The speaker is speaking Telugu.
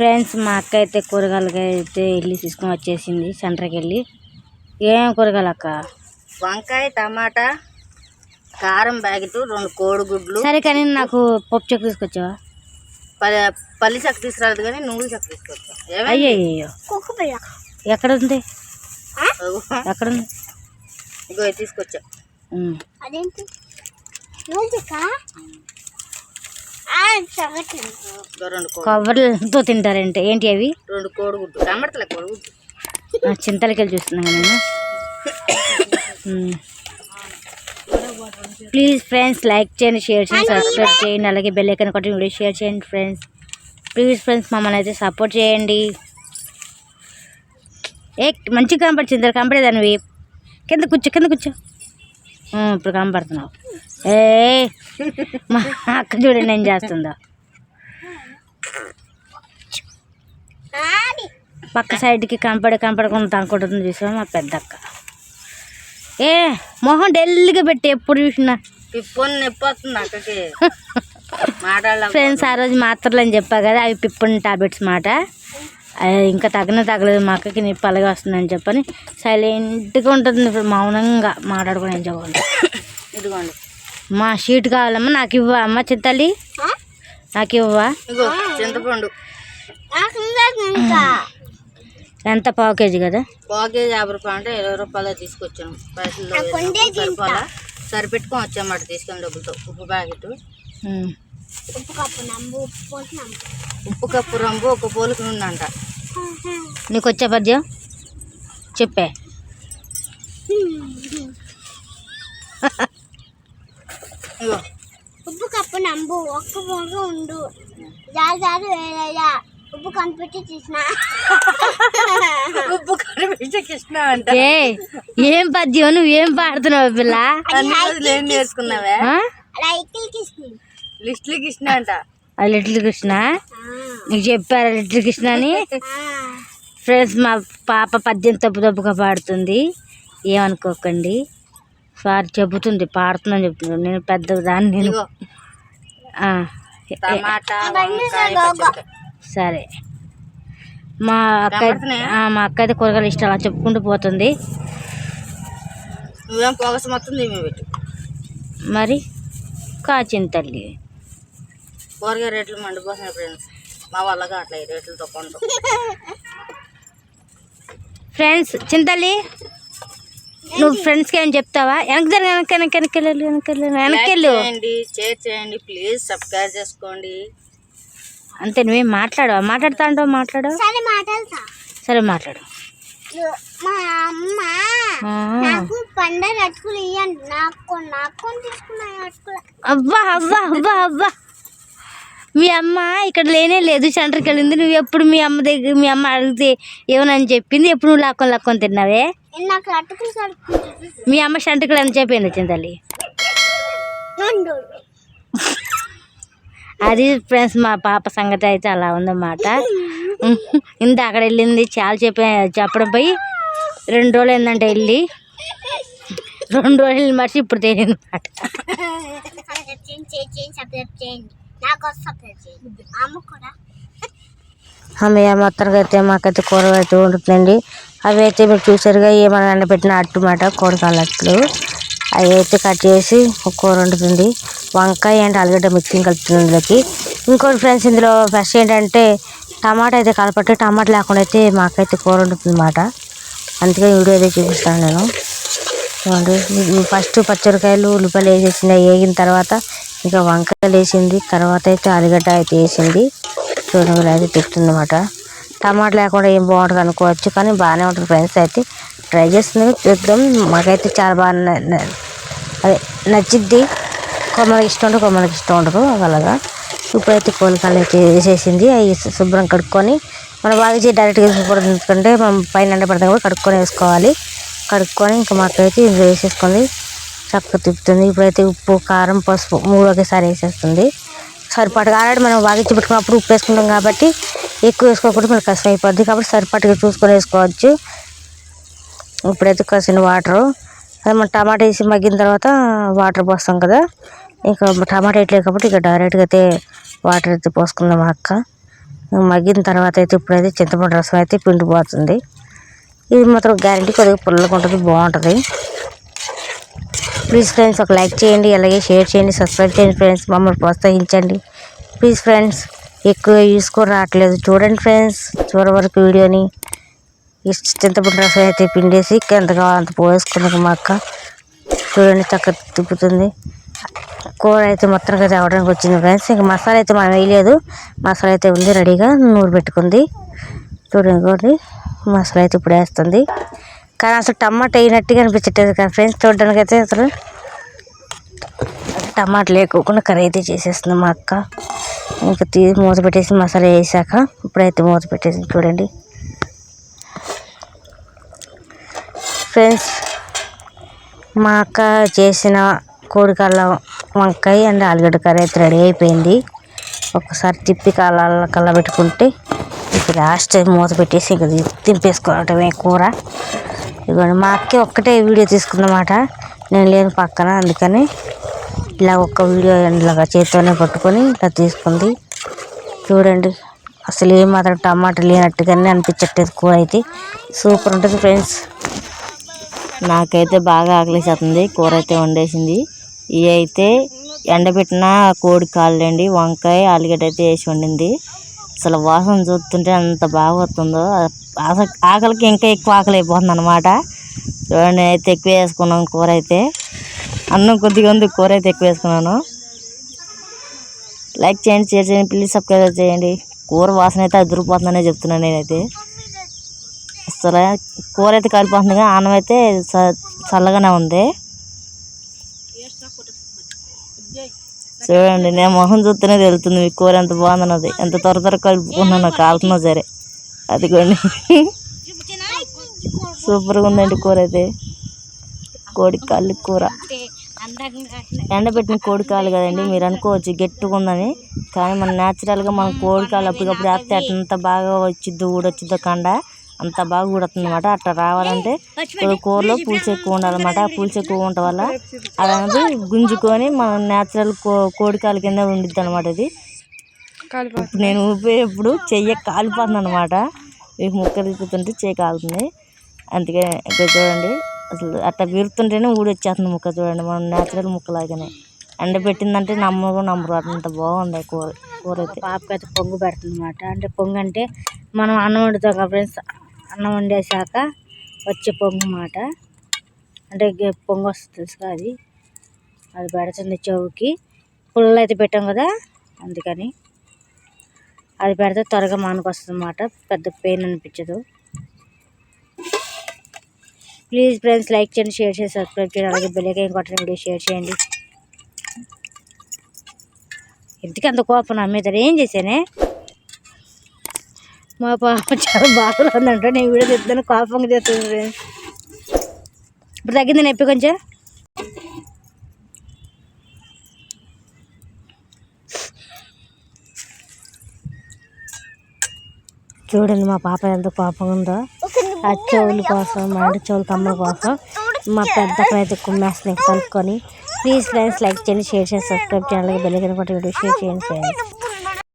ఫ్రెండ్స్ మా అక్క అయితే కూరగాయలకి అయితే వెళ్ళి తీసుకొని వచ్చేసింది సెంటర్కి వెళ్ళి. ఏం కూరగాయలు అక్క? వంకాయ, టమాటా, కారం ప్యాకెట్, 2 కోడిగుడ్లు. సరే కానీ నాకు పప్పు చెక్క తీసుకొచ్చావా? పల్లి చెక్క తీసుకురాదు కానీ నువ్వు చెక్క తీసుకొచ్చావు. అయ్యో ఎక్కడ ఉంది? ఎక్కడ ఉంది? ఇగో తీసుకొచ్చా. అదేంటి కవర్లతో తింటారంటే ఏంటి అవి? 2 కోడిగుడ్డు. కనబడతలే కోడిగుడ్డు. చింతలకెళ్ళి చూస్తున్నాను నేను. ప్లీజ్ ఫ్రెండ్స్ లైక్ చేయండి, షేర్ చేయండి, సబ్స్క్రైబ్ చేయండి, అలాగే బెల్ ఐకాన్ కొట్టి వీడియో షేర్ చేయండి ఫ్రెండ్స్. ప్లీజ్ ఫ్రెండ్స్ మమ్మల్ని అయితే సపోర్ట్ చేయండి. మంచిగా కనపడుతుంది. కనపడేదానివి కింద కూర్చో. ఇప్పుడు కనపడుతున్నావు. మా అక్క చూడండి ఏం చేస్తుందో. పక్క సైడ్కి కనపడకుండా తనుకుంటుంది చూసావా మా పెద్ద అక్క. మొహం డెల్లీగా పెట్టి ఎప్పుడు చూసినా పిప్పని నొప్పి వస్తుంది అక్కకి. ఫ్రెండ్స్ ఆ రోజు మాత్రలు అని చెప్పా కదా, అవి పిప్పని టాబ్లెట్స్ మాట. ఇంకా తగ్గలేదు మా అక్కకి నొప్పి అలాగే వస్తుందని చెప్పని సైలెంట్గా ఉంటుంది. మౌనంగా మాట్లాడుకుని ఏం చెప్పండి. ఇదిగోండి మా షీట్ కావాలమ్మా, నాకు ఇవ్వా అమ్మ చింతల్లి, నాకు ఇవ్వా. చింతపండు ఎంత? పావు కేజీ కదా? పావు కేజీ 50 రూపాయలు అంటే 20 రూపాయలు తీసుకొచ్చాను. పైసలు సరిపోలా, సరిపెట్టుకొని వచ్చామాట తీసుకొని డబ్బులతో. ఉప్పు ప్యాకెట్, ఉప్పు కప్పు రంబు, 1 పోలికి ఉందంట. నీకు వచ్చే పద్యం చెప్పే. ఉప్పు కప్పు నంబు, 1 పోగ ఉండు, జాలు వేలయ్యా, ఉప్పు కనిపెట్టి తీసిన. ఉప్పు కనిపెట్టి కృష్ణ అంట. ఏం పద్యం? నువ్వేం పాడుతున్నావు పిల్ల? ఏం నేర్చుకున్నావా? లిస్టులు కృష్ణ అంట. లిటిల్ కృష్ణ నీకు చెప్పారా లిటిల్ కృష్ణ అని? ఫ్రెండ్స్ మా పాప పద్యం తప్పుగా పాడుతుంది, ఏమనుకోకండి. సార్ చెబుతుంది, పాడుతుందని చెప్తున్నాను. నేను పెద్ద దాన్ని. నేను సరే మా అక్క అయితే కూరగాయలు ఇష్టం అలా చెప్పుకుంటూ పోతుంది. నువ్వేం పోగస మొత్తం పెట్టు మరి. చింతల్లి కూరగాయ రేట్లు మండిపోతున్నాయి ఫ్రెండ్స్. మా వాళ్ళగా అట్లా రేట్లతో కొంటాం. ఫ్రెండ్స్ చింతల్లి నువ్వు ఫ్రెండ్స్కి ఏం చెప్తావా? వెనకెళ్ళు. షేర్ చేయండి ప్లీజ్, సబ్స్క్రైబ్ చేసుకోండి. అంతే. నువ్వేం మాట్లాడవా? మాట్లాడు. సరే మాట్లాడు. మా అమ్మ నాకు పండగ అటుకులు ఇవ్వండి, నాకు తీసుకున్నాయి అటుకులు. అబ్బా మీ అమ్మ ఇక్కడ లేదు, సెంటర్కి వెళ్ళింది. నువ్వు ఎప్పుడు మీ అమ్మ అడిగితే ఏమని చెప్పింది? ఎప్పుడు నువ్వు లాక్కొని తిన్నావే? నాకు అటుకులు మీ అమ్మ సెంటర్కి ఎంత చెప్పింది చింతల్లి? అది ఫ్రెండ్స్ మా పాప సంగతి అయితే అలా ఉందన్నమాట. ఇంత అక్కడ వెళ్ళింది చాలా చెప్పడం పోయి 2 రోజులు ఏంటంటే వెళ్ళి 2 రోజులు మర్చి ఇప్పుడు తెలియదు అన్నమాట. మొత్తానికి అయితే మాకైతే కూర అయితే వండుతుందండి. అవి అయితే మీరు చూసారుగా, ఏమైనా ఎండబెట్టిన అట్టుమాట కూరగాయల అట్లు. అవి అయితే కట్ చేసి కూర వండుతుంది. వంకాయ అండ్ ఆలుగడ్డ మిక్సింగ్ కలుపుతుంది ఇందులోకి. ఇంకోటి ఫ్రెండ్స్ ఇందులో ఫస్ట్ ఏంటంటే టమాటా అయితే కలపట్టి, టమాటా లేకుండా అయితే మాకైతే కూర వండుతుంది అన్నమాట. అందుకే వీడియో అయితే చూపిస్తాను నేను. చూడండి, ఫస్ట్ పచ్చిమిరకాయలు ఉల్లిపాయలు వేసేసింది. వేగిన తర్వాత ఇంకా వంకాయలు వేసింది. తర్వాత అయితే ఆలుగడ్డ అయితే వేసింది. చూడండి అయితే తిప్పుతుంది అన్నమాట. టమాటా లేకుండా ఏం బాగుంటుంది అనుకోవచ్చు, కానీ బాగానే ఉంటుంది ఫ్రెండ్స్. అయితే ట్రై చేస్తుంది, చూద్దాం. మాకైతే చాలా బాగా అదే నచ్చిద్ది. కొమ్మలకి ఇష్టం ఉంటుంది, కొమ్మలకి ఇష్టం ఉండదు అలాగా. ఇప్పుడైతే కూరగాయలు అయితే వేసేసింది. అవి శుభ్రం కడుక్కొని మనం బాగా డైరెక్ట్గా వేసుకోకూడదు, ఎందుకంటే మనం పైన ఎండబడతాం కూడా కడుక్కొని వేసుకోవాలి. కడుక్కొని ఇంకా మాకైతే ఇందులో వేసేసుకొని చక్కగా తిప్పుతుంది. ఇప్పుడైతే ఉప్పు, కారం, పసుపు 3 ఒకేసారి వేసేస్తుంది. సరిపాటుగా ఆల్రెడీ మనం బాగా పెట్టుకున్నప్పుడు ఉప్పు వేసుకుంటాం కాబట్టి ఎక్కువ వేసుకోకూడదు, మనకు కష్టం అయిపోద్ది. కాబట్టి సరిపాటుగా చూసుకొని వేసుకోవచ్చు. ఇప్పుడైతే కాసిన వాటరు, అదే మనం టమాటా వేసి మగ్గిన తర్వాత వాటర్ పోస్తాం కదా. ఇంకా టమాటా వేయట్లేదు కాబట్టి ఇక డైరెక్ట్గా అయితే వాటర్ అయితే పోసుకుందాం అక్క. మగ్గిన తర్వాత అయితే ఇప్పుడైతే చింతపండు రసం అయితే పిండిపోతుంది. ఇది మాత్రం గ్యారెంటీ కొద్దిగా పుల్లగా ఉంటుంది, బాగుంటుంది. ప్లీజ్ ఫ్రెండ్స్ ఒక లైక్ చేయండి, అలాగే షేర్ చేయండి, సబ్స్క్రైబ్ చేయండి ఫ్రెండ్స్. మమ్మల్ని ప్రోత్సహించండి ప్లీజ్ ఫ్రెండ్స్. ఎక్కువ వ్యూస్ కూడా రావట్లేదు, చూడండి ఫ్రెండ్స్ చివరి వరకు వీడియోని. ఈ చింతపండు రసం అయితే పిండేసి ఎంత కావాలంత పోసుకున్నాక మా అక్క చూడండి చక్కగా తిప్పుతుంది. కూర అయితే మొత్తంగా తేవడానికి వచ్చింది ఫ్రెండ్స్. ఇంకా మసాలా అయితే మనం వేయలేదు, మసాలా అయితే ఉంది రెడీగా నూరు పెట్టుకుంది. చూడండి మసాలా అయితే ఇప్పుడు వేస్తుంది. కానీ అసలు టమాటా వేయనట్టుగా అనిపించట్లేదు కదా ఫ్రెండ్స్. చూడడానికి అయితే అసలు టమాటా లేకోకుండా కర్రీ అయితే చేసేస్తుంది మా అక్క. ఇంకా మూత పెట్టేసి మసాలా వేసాక ఇప్పుడైతే మూత పెట్టేసి చూడండి ఫ్రెండ్స్. మా అక్క చేసిన కోడికాళ్ళ వంకాయ అండ్ ఆలుగడ్డ కర్రీ అయితే రెడీ అయిపోయింది. ఒక్కసారి తిప్పి కళ్ళ పెట్టుకుంటే ఇప్పుడు లాస్ట్ మూత పెట్టేసి ఇంకా తింపేసుకోవటమే కూర. ఇదిగోండి మా అక్కే ఒక్కటే వీడియో తీసుకుందన్నమాట, నేను లేను పక్కన. అందుకని ఇలా ఒక్క వీడియో ఇలాగా చేతితోనే పట్టుకొని ఇలా తీసుకుంది. చూడండి అసలు ఏమాత్రం టమాటా లేనట్టుగానే అనిపించట్లేదు. కూర అయితే సూపర్ ఉంటుంది ఫ్రెండ్స్. నాకైతే బాగా ఆకలిస్తుంది. కూర అయితే వండేసింది. ఇవి అయితే ఎండబెట్టిన కోడి కాళ్ళు అండి, వంకాయ ఆలుగడ్డ అయితే వేసి వండింది. అసలు వాసన చూస్తుంటే అంత బాగా వస్తుందో, ఆకలికి ఇంకా ఎక్కువ ఆకలి అయిపోతుంది అనమాట. చూడండి అయితే ఎక్కువ వేసుకున్నాం కూర అయితే. అన్నం కొద్దిగా ఉంది, కూర అయితే ఎక్కువ వేసుకున్నాను. లైక్ చేయండి, షేర్ చేయండి, ప్లీజ్ సబ్స్క్రైబ్ చేయండి. కూర వాసన అయితే అదిరిపోతుందనే చెప్తున్నాను నేనైతే. అసలు కూర అయితే కలిపోతుంది, అన్నం అయితే చల్లగానే ఉంది. చూడండి నేను మొహం చూస్తేనే తెలుస్తుంది మీ కూర ఎంత బాగుందన్నది. ఎంత త్వర కలుపుకున్నాను కాలుతున్నా సరే. అదిగోండి సూపర్గా ఉందండి కూర అయితే. కోడి కాళ్ళు కూర ఎండబెట్టిన కోడి కాళ్ళు కదండి. మీరు అనుకోవచ్చు గట్టిగా ఉందని, కానీ మన న్యాచురల్గా మనం కోడి కాళ్ళు అప్పటికప్పుడు వేస్తే అంత బాగా వచ్చిద్దు, ఊడొచ్చిద్దో కండ అంత బాగా ఊడుతుంది అనమాట. అట్లా రావాలంటే కూరలో పులుసు ఎక్కువ ఉండాలన్నమాట. ఆ పులుసు ఎక్కువ ఉండటం వల్ల అది గుంజుకొని మన న్యాచురల్ కోడికాలు కింద ఉండిద్ది అనమాట. ఇది ఇప్పుడు నేను ఊపేటప్పుడు చెయ్యి కాలిపోతుంది అనమాట. మీకు ముక్క తిప్పుతుంటే చెయ్యి కాలుతుంది. అందుకే ఇక్కడ చూడండి అసలు అట్లా విరుతుంటేనే ఊడొచ్చేస్తుంది ముక్క. చూడండి మనం న్యాచురల్ ముక్కలాగానే. ఎండబెట్టిందంటే నమ్మరు అంత బాగుంది కూర అయితే. పాపకైతే పొంగు పెడుతుంది అనమాట. అంటే పొంగు అంటే మనం అన్నం వండుతాం కదా ఫ్రెండ్స్, అన్నం వండేసాక వచ్చే పొంగు మాట. అంటే పొంగు వస్తుంది తెలుసుగా, అది పెడుతుంది చెవుకి. పుల్లలు అయితే పెట్టాం కదా అందుకని అది పెడితే త్వరగా మానుకొస్తుంది అన్నమాట, పెద్ద పెయిన్ అనిపించదు. ప్లీజ్ ఫ్రెండ్స్ లైక్ చేయండి, షేర్ చేయండి, సబ్స్క్రైబ్ చేయండి, అలాగే బెల్ ఐకాన్ కొట్టండి, వీడియో షేర్ చేయండి. ఎందుకు అంత కోపం నా మీద? ఏం చేశానే? మా పాప చాలా బాధలో ఉందంట, నేను వీడియో చెప్తాను కోపంగా చేస్తుంది ఫ్రెండ్స్. ఇప్పుడు తగ్గింది నొప్పి కొంచెం. చూడండి మా పాప ఎంత కోపంగా ఉందో. ఆ చెవుల కోసం, మా చెవుల కమ్మల కోసం మా పెద్దకైతే కుమ్మేస్తున్నాయి కలుపుకొని. ప్లీజ్ ఫ్రెండ్స్ లైక్ చేయండి, షేర్ చేయండి, సబ్స్క్రైబ్ చేయండి, అలాగే బెల్ ఐకాన్ కొట్టి వీడియో షేర్ చేయండి ఫ్రెండ్స్.